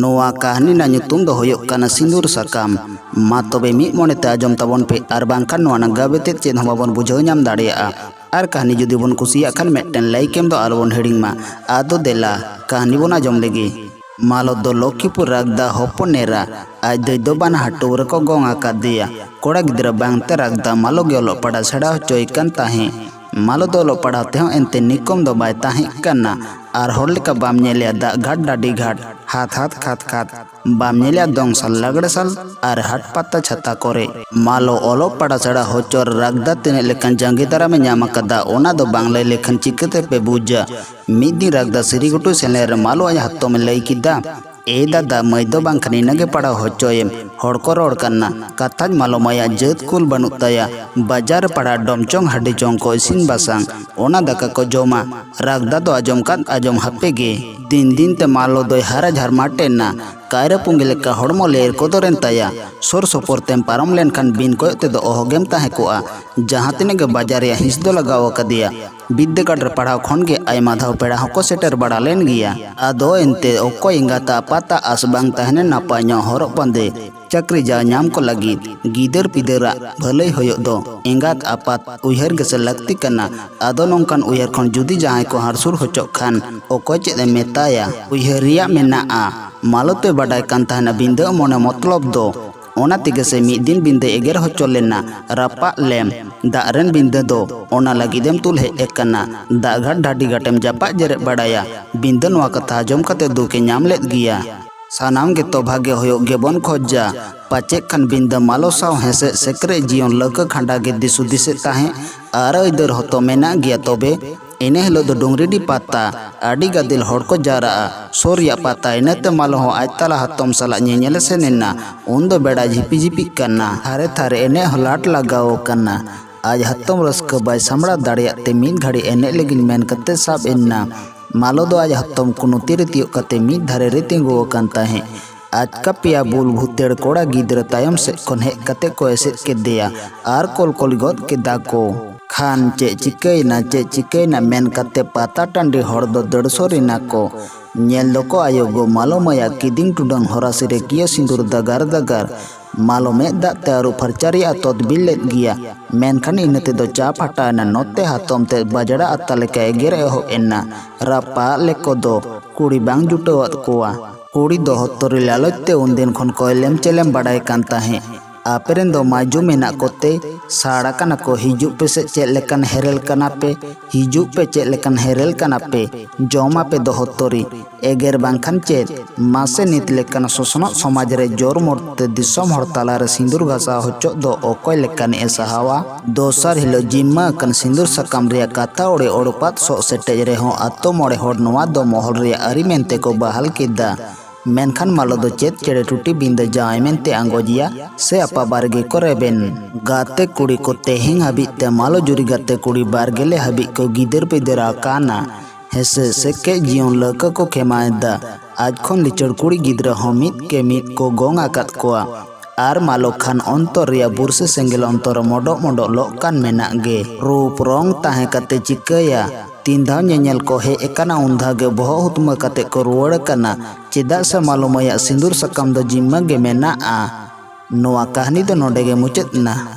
नोआ कहानी ना nyutum दो होयोग काना सिंदूर साकाम मा तबे मिद मोनेते आजम ताबोन पे आर बांखान नोआ ना गाबेते चेद हम बाबोन बुझाव ᱧᱟᱢ दाड़ेयागा आर कहानी जुदी बोन कुसिया खान मेटन लाइकेम दो आलबोन हेडिंग मा आदो देला कहानी बोन आजम लेगे मालो दो लक्ष्मीपुर रागदा होपनेरा आज दई दो बाना हाटोर को गोंगा कादिया कोड़ा गिद्रा बांगते रागदा मालो गे ओलो पड़ा सेड़ा होचोय कान ताहे मालो दो ओलो पढ़ाते हो एनते निकम दो बाय ताहे काना आर होर लेका बाम नेलिया दा घाट डाडी घाट हाथ हाथ खात खात बाम नेलिया दोंग साल लगड़े साल आर हाट पाता छता करे मालो ओलो पड़ा सेड़ा होचोर रागदा तिने लेकन जंगी दारा में ᱧᱟᱢ कदा ओना दो बांग्ला लेखन चिकते पे बुझा मिद दिन रागदा सिरीगुटू सेलेर मालो आज हत्तो में लई किदा ए दादा मई दो बांखनी नगे पड़ा होचोयम हड़ को रोड करना कथा मालो मया जत कुल बनुत तया बाजार पड़ा डोमचोंग हड्डी चोंग को इसिन बासांग ओना दाका को जोमा रागदा दो आजम कान आजम हप्पेगे दिन दिन ते मालो दो हारा झार माटेना कायरा पुंगे लेका हड़मो लेर कोदोरेन तया सोर सोपोर तेम पारम लेन खान बिन कोयते दो ओहोगेम ताहे कोआ जहां तिने गे बाजार या हिंस दो लगाव कदिया बिद्देगाड़ रे पढ़ाव खन गे आयमा धाव पेड़ा हको सेटर बड़ा लेन गिया आदो एनते ओको इंगाता पाता आसबांग ताहने नापाय ᱧᱚᱜ हरक बांदे चक्री जा ᱧᱟᱢ को लगी गिदर पिदरा भलई होयो दो इंगात आपात उयहर गेसे लगती कना आदो नोंकान उयहर खन जुदी जहां को हारसुर होचोक खान ओको चेद मेताया उयहरिया मेनाआ मालोते बडाय कान ताहना बिंदे मोने मतलब दो ओना तिगे से मिद दिन बिंदे एगेर होचो लेना रापा लेम दारेन बिंदे दो ओना लगिदेम तुल हे एकना दा घाट ढाडी घाटेम जापा जेरे बडाया बिंदे नोआ कथा आजम कते दुके ᱧᱟᱢ लेद गिया सानाम गे तो भाग्य होयो गेबन खोजा पाचे खान बिंदा मालो साव हेसे सेक्रे जीवन लक खांडा गे दिसु दिसे ताहे आर इधर होतो मेना गिया तोबे इने हेलो दो डोंगरीडी पाता आडी गादिल हड़ को जारा सोरिया पाता इनेते मालो हो आज तला हतम सला ñeñele सेनेना उन दो बेड़ा झिपी झिपी कना थारे थारे एने हलाट लगाओ कना आज हतम रस्क बाय सामड़ा दाड़ियाते मिद घड़ी एने लेगिन मेन कते साब एना मालो दो आज हत्तम कुनो तीरे तियो कते मिद धारे रे तिंगो कान ताहे आज का पिया बुल भूतेड़ कोड़ा गिद्र तायम से कोन हे कते को एसे के दिया आर कोल कोल गोद के दाको खान चे चिकैना मेन कते पाता टांडी हड़ दो दड़सोरिना को ñel दो को आयोगो मालो मया किदिंग टुडंग होरासी रे किया सिंदूर दगार दगार मालो में दाग तारू फरचारी आतोद बिल्लेत गिया मेनखान इनते दो चाप हटाना नोते हाथोम ते बजड़ा अत्ताले के एगेरे हो एना रापा लेको दो कुड़ी बांग जुटोवत कोआ कुड़ी दो हत्तोरी लालचते उनदिन खन कोयलेम चेलेम बड़ाई कान ताहे आपेरेन दो माजू मेना कोते साड़ा कना को हिजू पे से चेक लेकन हेरेल कना पे हिजू पे चेक लेकन हेरेल कना पे जोमा पे दो हत्तोरी एगेर बांखान चेद मासे नित लेकन सोसनो समाज रे जोर मोरते दिसम हड़ताला रे सिंदूर घासा होचो दो ओकोय लेकन एसाहावा दोसर हिलो जिम्मा कन सिंदूर सकाम रे काता ओड़े ओड़पात सो सेटेज रे हो आतो मोड़े हड़ नोआ दो मोहल रे अरि मेनते को बहाल किदा मेनखान मालो दो चेत चेड़े टूटी बिंद जाय मेनते आंगोजिया से अपा बारगे को रेबेन गाते कुड़ी को तेहिंग हबिते मालो जुरी गाते कुड़ी बारगेले हबि को गिदर पिदरा काना हेसे सेके जीवन लक को खेमायदा आज खन लिचड़ कुड़ी गिद्र हो मिद के मिद को गोंग आकात कोआ आर मालो खान अंतर रिया बुरसे सेंगेल अंतर मोडो मोडो लोकान मेना गे रूप रंग ताहे कते चिकया तीन धाव ñeñel को हे एकना उन्धा गे बहो हुतम कते को रुवड़ कना चेदा से मालो मया सिंदूर सकम दो जिम्मा गे मेना आ नोआ कहानी दो नोडे गे मुचेत ना।